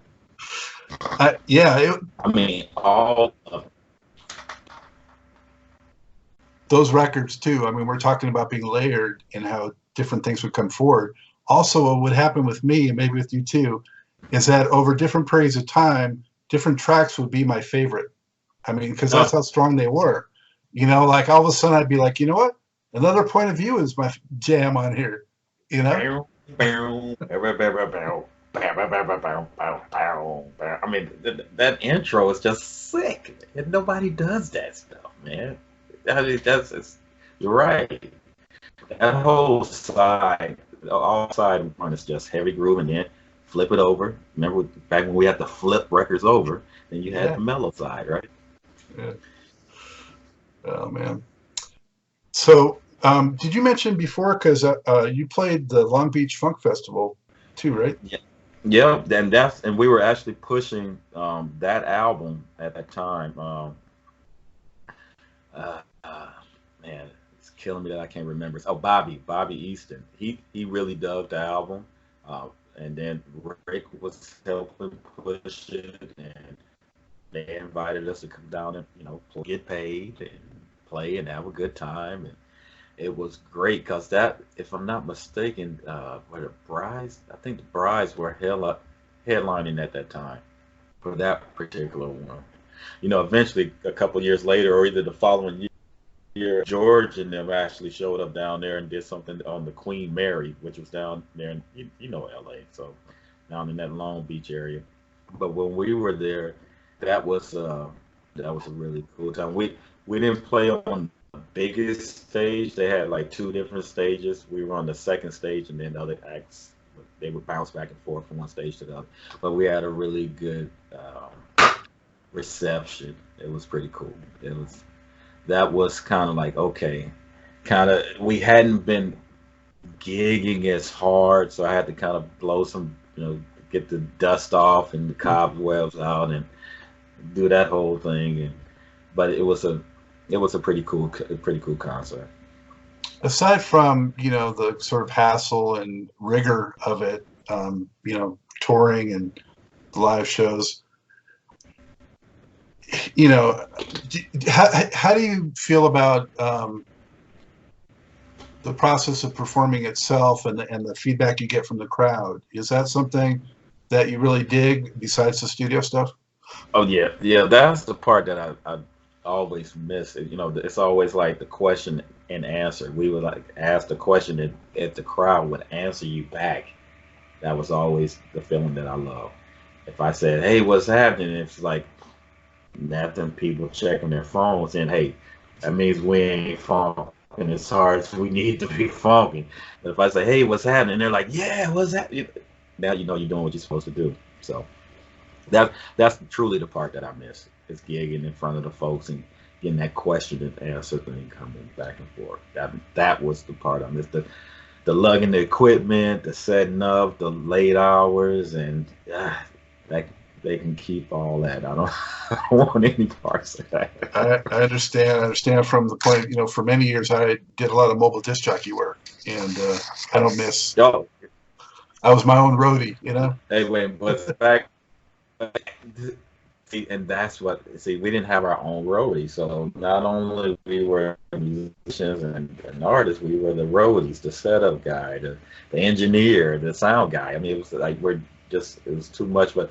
yeah.
I mean, all of
those records too. I mean, we're talking about being layered and how different things would come forward. Also, what would happen with me, and maybe with you too, is that over different periods of time, different tracks would be my favorite. I mean, because that's how strong they were. You know, like all of a sudden I'd be like, you know what? Another Point of View is my jam on here. You know?
I mean, that intro is just sick, and nobody does that stuff, man. I mean, you're right. That whole side, all side one is just heavy groove, and then flip it over. Remember back when we had to flip records over, then you had the mellow side, right?
Yeah. Oh man. So, did you mention before? Because you played the Long Beach Funk Festival too, right?
Yeah. And we were actually pushing that album at that time. Man, it's killing me that I can't remember. Oh, Bobby Easton. He really dug the album. And then Rick was helping push it, and they invited us to come down and get paid and play and have a good time, and it was great because that, if I'm not mistaken, were the Brides? I think the Brides were headlining at that time for that particular one. Eventually a couple years later, or either the following year, George and them actually showed up down there and did something on the Queen Mary, which was down there in LA, so down in that Long Beach area. But when we were there, that was a really cool time. We didn't play on the biggest stage. They had like two different stages. We were on the second stage, and then the other acts, they would bounce back and forth from one stage to the other. But we had a really good reception. It was pretty cool. That was kind of like, okay, we hadn't been gigging as hard, so I had to kind of blow some, get the dust off and the cobwebs out and do that whole thing. But it was a pretty cool concert.
Aside from the sort of hassle and rigor of it, touring and the live shows, how do you feel about the process of performing itself and the feedback you get from the crowd? Is that something that you really dig besides the studio stuff?
Oh yeah, that's the part that I always miss. It's always like the question and answer. We would like ask the question, and if the crowd would answer you back, that was always the feeling that I love. If I said, "Hey, what's happening?" It's like nothing. People checking their phones, and hey, that means we ain't funking as hard as we need to be funking. But if I say, "Hey, what's happening?" they're like, "Yeah, what's happening?" Now you're doing what you're supposed to do. So that's truly the part that I miss. Is gigging in front of the folks and getting that question and answer thing coming back and forth. That was the part I missed. The lugging the equipment, the setting up, the late hours, and that they can keep all that. I don't want any parts of that.
I understand. I understand from the point, for many years I did a lot of mobile disc jockey work, and I don't miss.
Oh,
I was my own roadie,
Hey, wait, but the fact, see, and that's what, we didn't have our own roadie, so not only we were musicians and artists, we were the roadies, the setup guy, the engineer, the sound guy. I mean, it was like it was too much. But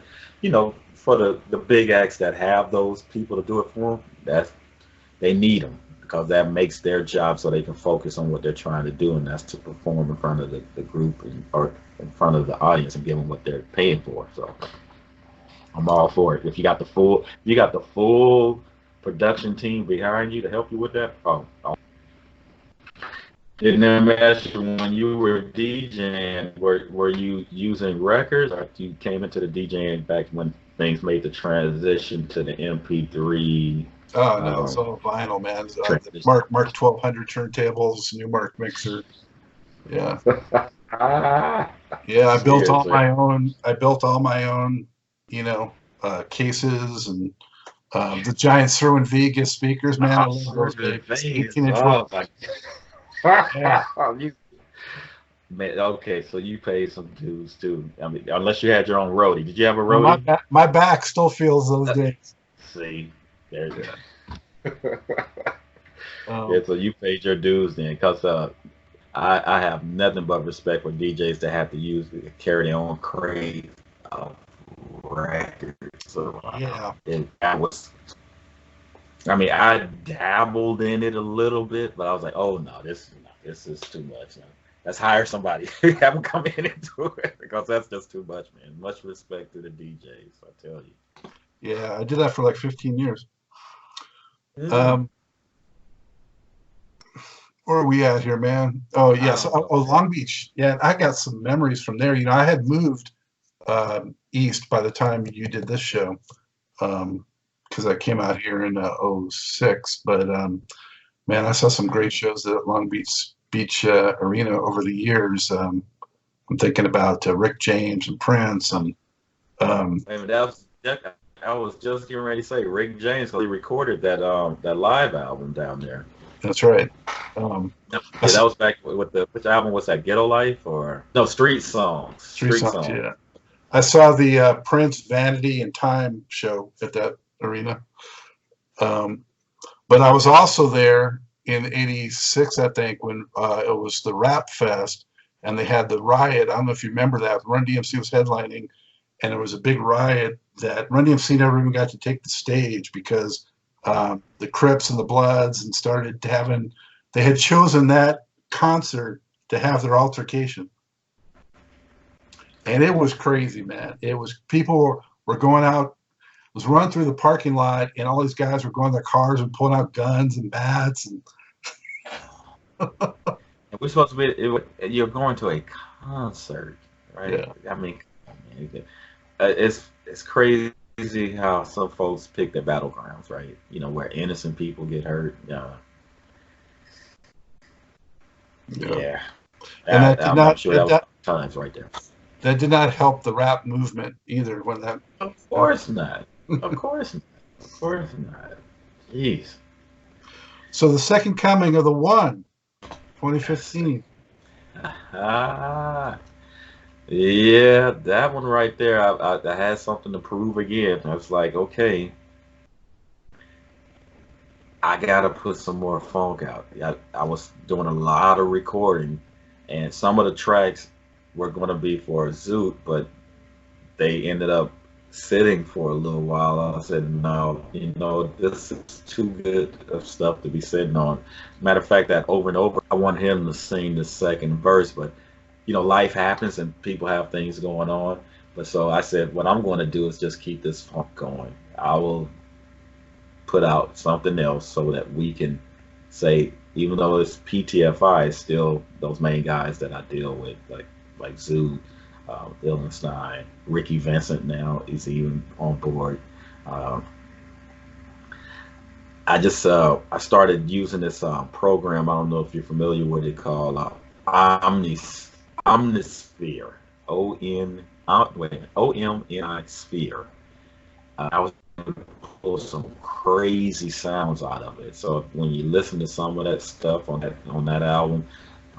for the big acts that have those people to do it for them, they need them, because that makes their job so they can focus on what they're trying to do, and that's to perform in front of the group or in front of the audience and give them what they're paying for. So I'm all for it. If you got the full production team behind you to help you with that, Didn't I ask you, when you were DJing, were you using records, or you came into the DJing back when things made the transition to the MP3?
Oh no, it's all vinyl, man. Mark 1200 turntables, Newmark mixer. Yeah. Yeah, I built all my own. Cases and the giant Sherwin Vegas speakers, man. I love those big 18-inch ones.
Yeah. Man, okay, so you paid some dues too. I mean, unless you had your own roadie. Did you have a roadie?
Well, my back still feels those days.
See, there you go. Yeah, so you paid your dues then, because I have nothing but respect for DJs that have to carry their own crate of records. So
yeah,
and that was. I mean, I dabbled in it a little bit, but I was like, oh no, this is too much. Let's hire somebody. Have them come in and do it, because that's just too much, man. Much respect to the DJs, I tell you.
Yeah, I did that for like 15 years. Where are we at here, man? Oh, yes. Long Beach. Yeah, I got some memories from there. I had moved east by the time you did this show, because I came out here in 06. But, man, I saw some great shows at Long Beach Arena over the years. I'm thinking about Rick James and Prince. And
I was just getting ready to say Rick James, because he recorded that live album down there.
That's right.
Yeah, that was back with the which album was that? Ghetto Life or no? Street Songs.
Three
Street
songs,
Songs.
yeah. I saw the Prince Vanity and Time show at that arena. But I was also there in '86, I think, when it was the Rap Fest, and they had the riot. I don't know if you remember that. Run DMC was headlining, and there was a big riot that Run DMC never even got to take the stage because the Crips and the Bloods and started having. They had chosen that concert to have their altercation. And it was crazy, man. It was people were going out, was running through the parking lot, and all these guys were going to their cars and pulling out guns and bats. And
We're supposed to be. You're going to a concert, right?
Yeah.
I mean, it's crazy how some folks pick their battlegrounds, right? You know, where innocent people get hurt. Yeah.
And that did
I'm
not
sure that was times right there.
that did not help the rap movement either. When that,
Of course not. Of course not. Of course not. Jeez.
so the second coming of the One, 2015.
Yeah, that one right there. I had something to prove again. I was like, okay, I gotta put some more funk out. I was doing a lot of recording, and some of the tracks were going to be for Zoot, but they ended up sitting for a little while. I said, no, this is too good of stuff to be sitting on. Matter of fact, that over and over, I want him to sing the second verse, but life happens and people have things going on. But so I said, what I'm going to do is just keep this funk going. I will put out something else so that we can say, even though it's PTFI, it's still those main guys that I deal with, like Zoo, Illenstein, Ricky Vincent now is even on board. I started using this program. I don't know if you're familiar with it, called Omnisphere. OMNI Sphere. I was able to pull some crazy sounds out of it. So when you listen to some of that stuff on that album,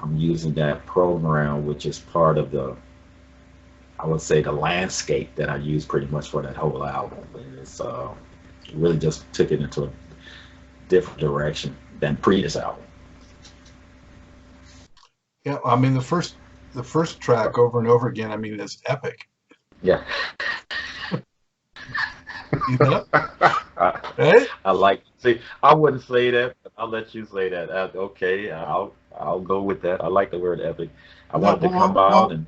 I'm using that program, which is part of I would say the landscape that I use pretty much for that whole album. And it's really just took it into a different direction than previous album.
Yeah, I mean the first track over and over again. I mean, it's epic.
Yeah.
You know? Hey?
I wouldn't say that, but I'll let you say that. Okay, I'll go with that. I like the word epic. I wanted to come out and.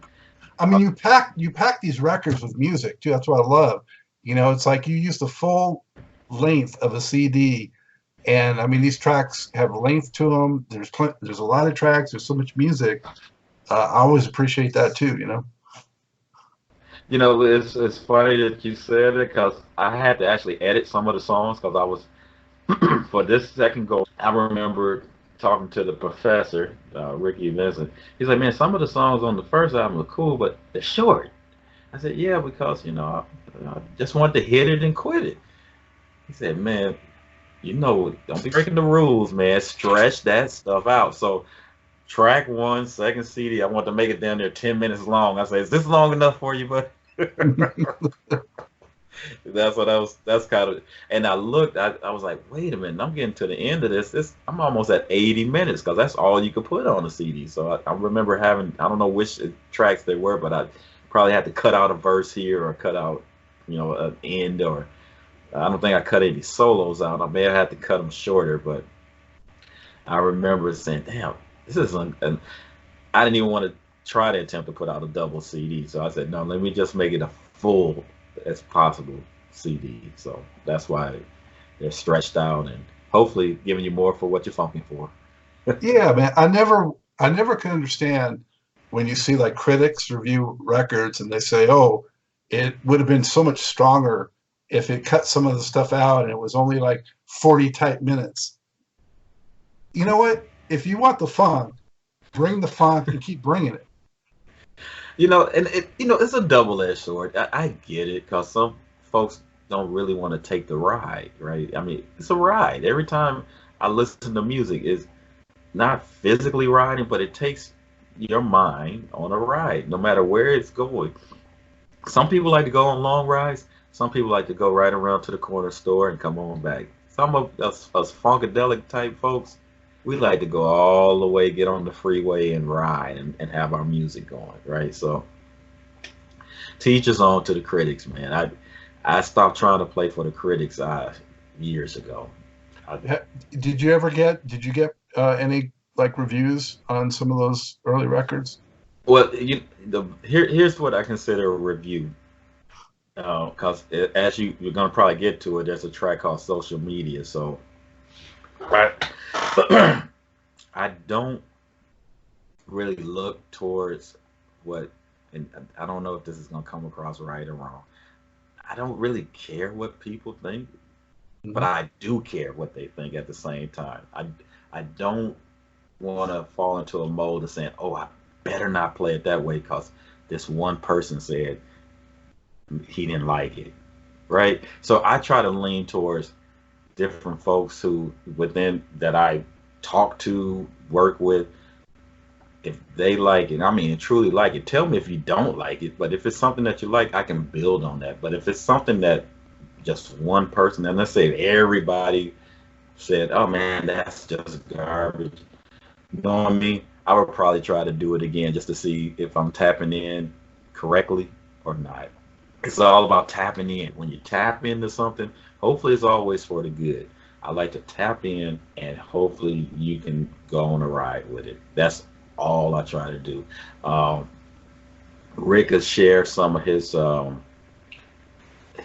I mean, you pack these records with music too. That's what I love. It's like you use the full length of a CD, and I mean these tracks have length to them. There's a lot of tracks. There's so much music. I always appreciate that too.
It's funny that you said it because I had to actually edit some of the songs because I was for this second go. I remember talking to the professor, Ricky Vincent. He's like, man, some of the songs on the first album are cool, but they're short. I said, yeah, because I just wanted to hit it and quit it. He said, man, don't be breaking the rules, man. Stretch that stuff out. So track 1, second CD, I want to make it down there 10 minutes long. I said, is this long enough for you, bud? That's kind of, and I looked, I was like, wait a minute, I'm getting to the end of this. I'm almost at 80 minutes because that's all you could put on a CD. So I remember having, I don't know which tracks they were, but I probably had to cut out a verse here or cut out, an end, or I don't think I cut any solos out. I may have had to cut them shorter, but I remember saying, damn, this is I didn't even want to try to attempt to put out a double CD. So I said, no, let me just make it a full as possible CD. So that's why they're stretched out and hopefully giving you more for what you're funking for.
Yeah, man. I never could understand when you see like critics review records and they say, oh, it would have been so much stronger if it cut some of the stuff out and it was only like 40 tight minutes. You know what? If you want the funk, bring the funk and keep bringing it.
And it's a double-edged sword. I get it because some folks don't really want to take the ride, right? I mean, it's a ride. Every time I listen to music. It's not physically riding, but it takes your mind on a ride, no matter where it's going. Some people like to go on long rides. Some people like to go right around to the corner store and come on back. Some of us funkadelic type folks, we like to go all the way, get on the freeway and ride and have our music going, right? So teach us on to the critics, man. I stopped trying to play for the critics years ago.
Did you get any like reviews on some of those early records?
Well, here's what I consider a review. Because as you're gonna probably get to it, there's a track called Social Media. So, right, I don't really look towards what, and I don't know if this is gonna come across right or wrong. I don't really care what people think, but I do care what they think at the same time. I don't want to fall into a mold of saying, oh, I better not play it that way because this one person said he didn't like it, right? So I try to lean towards different folks who within that I talk to, work with. If they like it, I mean, truly like it, tell me if you don't like it. But if it's something that you like, I can build on that. But if it's something that just one person, and let's say everybody said, oh man, that's just garbage, knowing me, I would probably try to do it again just to see if I'm tapping in correctly or not. It's all about tapping in. When you tap into something, hopefully it's always for the good. I like to tap in and hopefully you can go on a ride with it. That's all I try to do. Rick has shared some of his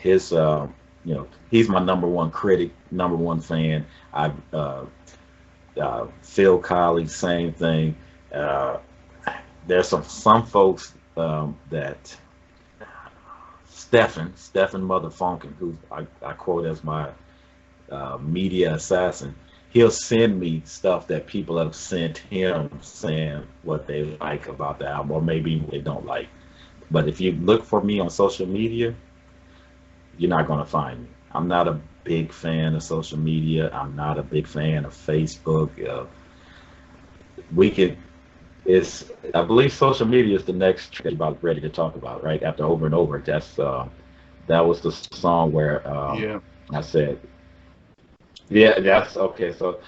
he's my number one critic, number one fan. Phil Colley, same thing. There's some folks that Stephen Mother Funkin, who I quote as my media assassin. He'll send me stuff that people have sent him saying what they like about the album, or maybe they don't like. But if you look for me on social media, you're not going to find me. I'm not a big fan of social media. I'm not a big fan of Facebook. I believe social media is the next track about ready to talk about, right? After Over and Over. That was the song where I said, yeah, that's okay. So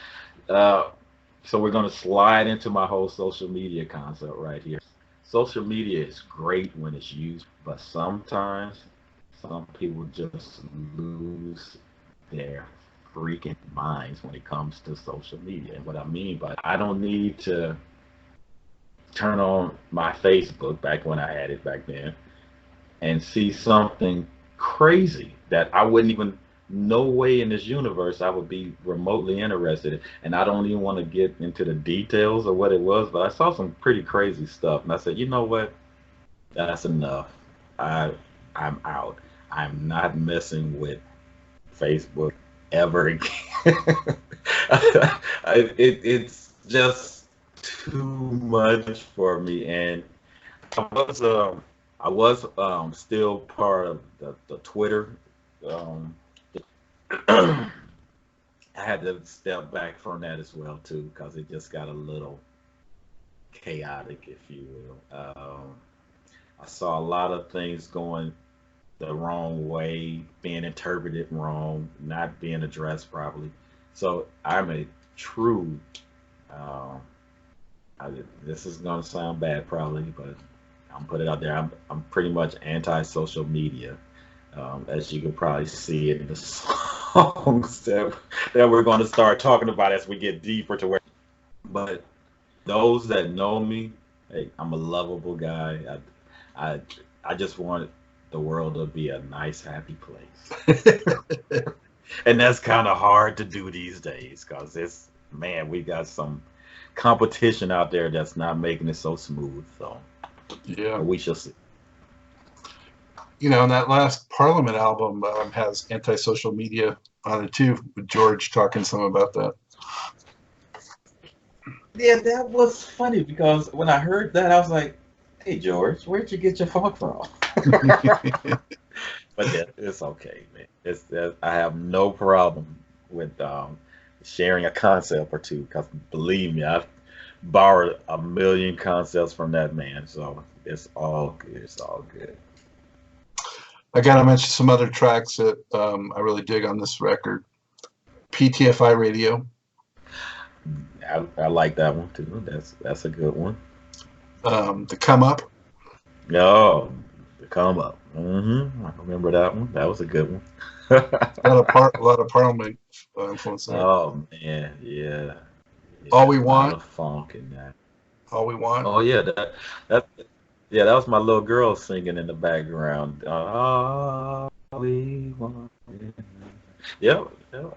we're gonna slide into my whole social media concept right here. Social media is great when it's used, but sometimes some people just lose their freaking minds when it comes to social media. And what I mean by I don't need to turn on my Facebook back when I had it back then and see something crazy that I wouldn't even, no way in this universe I would be remotely interested in. And I don't even want to get into the details of what it was, but I saw some pretty crazy stuff. And I said, you know what? That's enough. I'm out. I'm not messing with Facebook ever again. It's just too much for me. And I was still part of the Twitter. I had to step back from that as well too, because it just got a little chaotic, if you will. I saw a lot of things going the wrong way, being interpreted wrong, not being addressed properly. So I'm a true, this is gonna sound bad probably, but I'm put it out there. I'm pretty much anti-social media, as you can probably see in the songs that we're going to start talking about as we get deeper to where. But those that know me, hey, I'm a lovable guy. I just want the world to be a nice, happy place, and that's kind of hard to do these days because we got some competition out there that's not making it so smooth. So. Yeah, we shall see.
And that last Parliament album has anti-social media on it too, with George talking some about that.
Yeah, that was funny because when I heard that, I was like, "Hey, George, where'd you get your funk from?" But yeah, it's okay, man. I have no problem with sharing a concept or two. Because believe me, I've borrowed a million concepts from that man. So it's all good. It's all good.
I got to mention some other tracks that I really dig on this record. PTFI Radio.
I like that one too. That's a good one.
The Come Up.
No, the Come Up. I remember that one. That was a good one.
a lot of Parliament influence there.
Oh man, yeah.
All We
A lot
Want.
of funk in that.
All We Want.
Oh yeah, that was my little girl singing in the background. All we want. Yeah,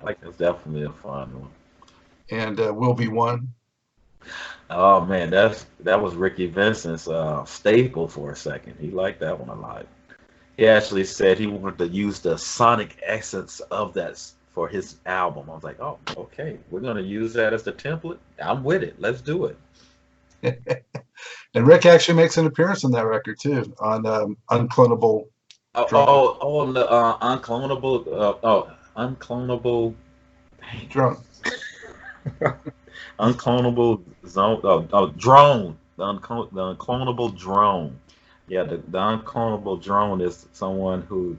like that's definitely a fun one.
And Will Be One.
Oh man, that was Ricky Vincent's staple for a second. He liked that one a lot. He actually said he wanted to use the sonic essence of that for his album. I was like, oh, okay, we're gonna use that as the template. I'm with it. Let's do it.
And Rick actually makes an appearance on that record too, on Unclonable.
The unclonable
Drone.
unclonable zone. Drone. The unclonable drone. Yeah, the unclonable drone is someone who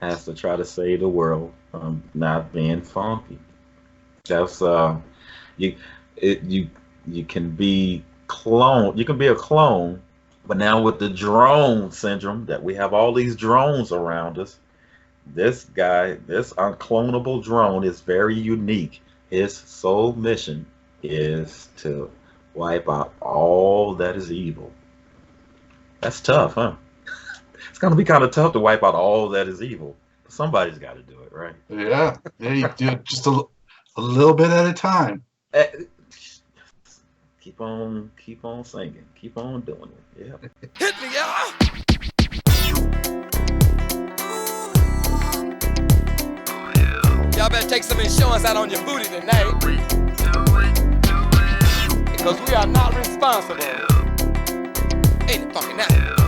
has to try to save the world from not being funky. That's you can be clone. You can be a clone, but now with the drone syndrome that we have all these drones around us, this unclonable drone is very unique. His sole mission is to wipe out all that is evil. That's tough, huh? It's gonna be kind of tough to wipe out all that is evil. Somebody's got to do it, right?
Yeah, you do it just a little bit at a time.
Keep on singing, keep on doing it. Yeah.
Hit me, y'all. Y'all better take some insurance out on your booty tonight. Because we are not responsible. Ain't it fucking that?